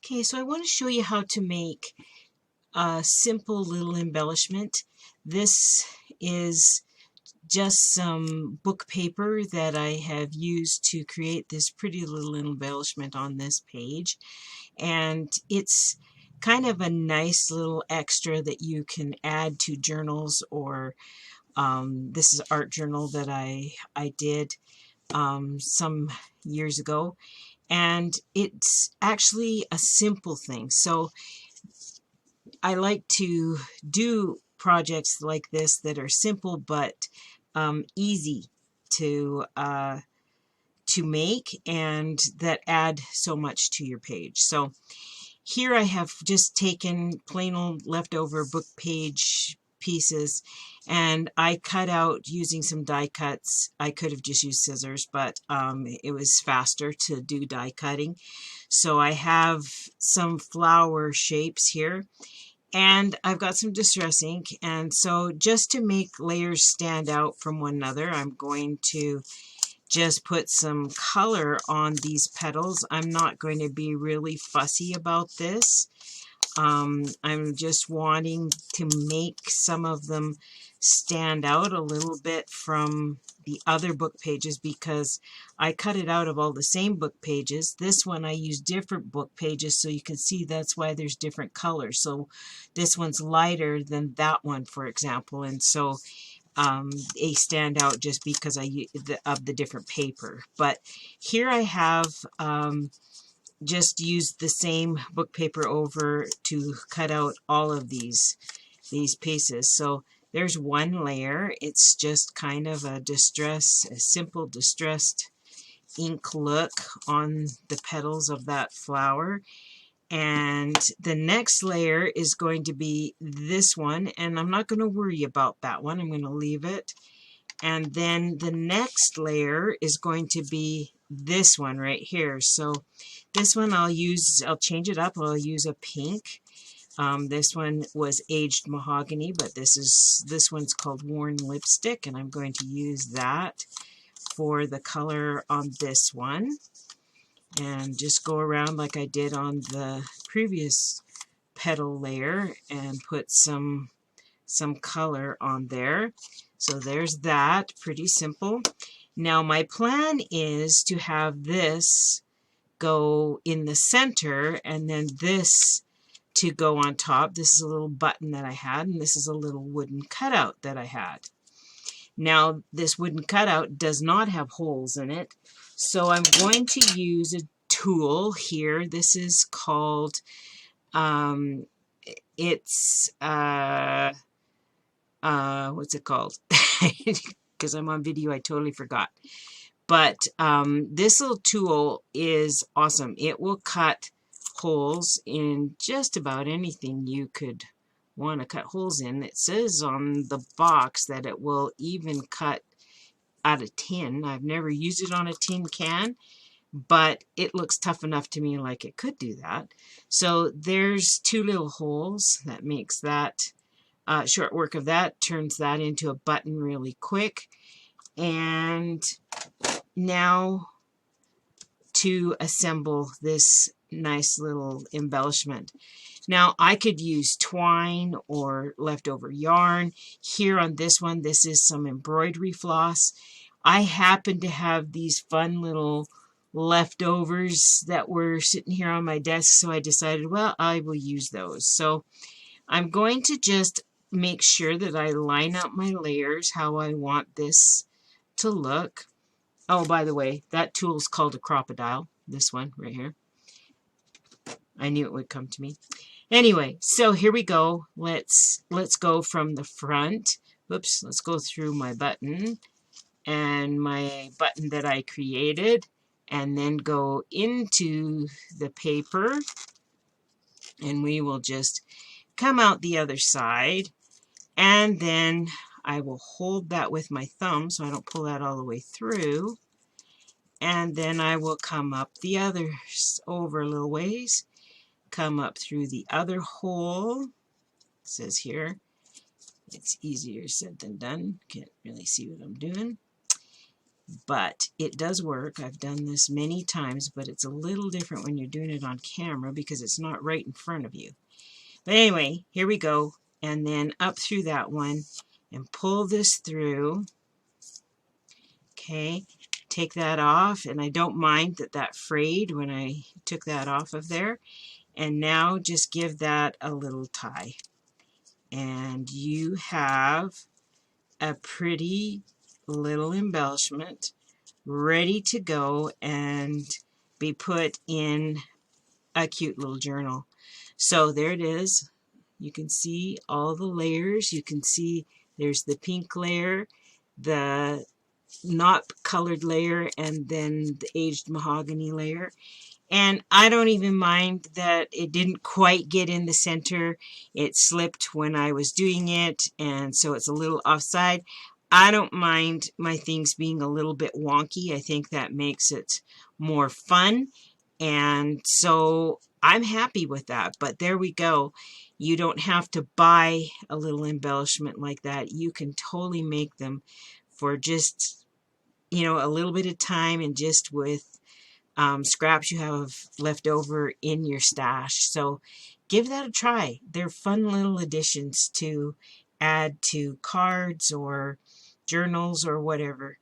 Okay, so I want to show you how to make a simple little embellishment. This is just some book paper that I have used to create this pretty little embellishment on this page. And it's kind of a nice little extra that you can add to journals, or this is an art journal that I did some years ago. And it's actually a simple thing. So I like to do projects like this that are simple but easy to make, and that add so much to your page. So here I have just taken plain old leftover book page pieces, and I cut out using some die cuts. I could have just used scissors, but it was faster to do die cutting. So I have some flower shapes here, and I've got some distress ink, and so just to make layers stand out from one another, I'm going to just put some color on these petals. I'm not going to be really fussy about this. I'm just wanting to make some of them stand out a little bit from the other book pages, because I cut it out of all the same book pages. This one I use different book pages, so you can see that's why there's different colors. So this one's lighter than that one, for example, and so they stand out just because of the different paper. But here I have just used the same book paper over to cut out all of these pieces. So there's one layer. It's just kind of a simple distressed ink look on the petals of that flower. And the next layer is going to be this one, and I'm not going to worry about that one. I'm going to leave it. And then the next layer is going to be this one right here. So this one I'll change it up. I'll use a pink. This one was aged mahogany, but this one's called worn lipstick, and I'm going to use that for the color on this one. And just go around like I did on the previous petal layer and put some color on there. So there's that, pretty simple. Now my plan is to have this go in the center, and then this to go on top. This is a little button that I had, and this is a little wooden cutout that I had. Now this wooden cutout does not have holes in it, so I'm going to use a tool here. This is called what's it called? Because I'm on video, I totally forgot. But this little tool is awesome. It will cut holes in just about anything you could want to cut holes in. It says on the box that it will even cut out of tin. I've never used it on a tin can, but it looks tough enough to me like it could do that. So there's two little holes. That makes that short work of that, turns that into a button really quick. And now to assemble this nice little embellishment. Now I could use twine or leftover yarn. Here on this one, this is some embroidery floss. I happen to have these fun little leftovers that were sitting here on my desk, so I decided, well, I will use those. So I'm going to just make sure that I line up my layers how I want this to look. Oh, by the way, that tool is called a crocodile. This one right here. I knew it would come to me. Anyway, so here we go. Let's go from the front. Whoops, let's go through my button and my button that I created, and then go into the paper, and we will just come out the other side, and then I will hold that with my thumb so I don't pull that all the way through, and then I will come up the other over a little ways, come up through the other hole. It says here, it's easier said than done. Can't really see what I'm doing. but it does work. I've done this many times, but it's a little different when you're doing it on camera because it's not right in front of you. But anyway, here we go. And then up through that one and pull this through. Okay, take that off, and I don't mind that that frayed when I took that off of there. And now just give that a little tie. And you have a pretty little embellishment ready to go and be put in a cute little journal. So there it is. You can see all the layers. You can see there's the pink layer, the not colored layer, and then the aged mahogany layer. And I don't even mind that it didn't quite get in the center. It slipped when I was doing it, and so it's a little offside. I don't mind my things being a little bit wonky. I think that makes it more fun. And so I'm happy with that. But there we go. You don't have to buy a little embellishment like that. You can totally make them for just, you know, a little bit of time and just with scraps you have left over in your stash. So give that a try. They're fun little additions to add to cards or journals or whatever.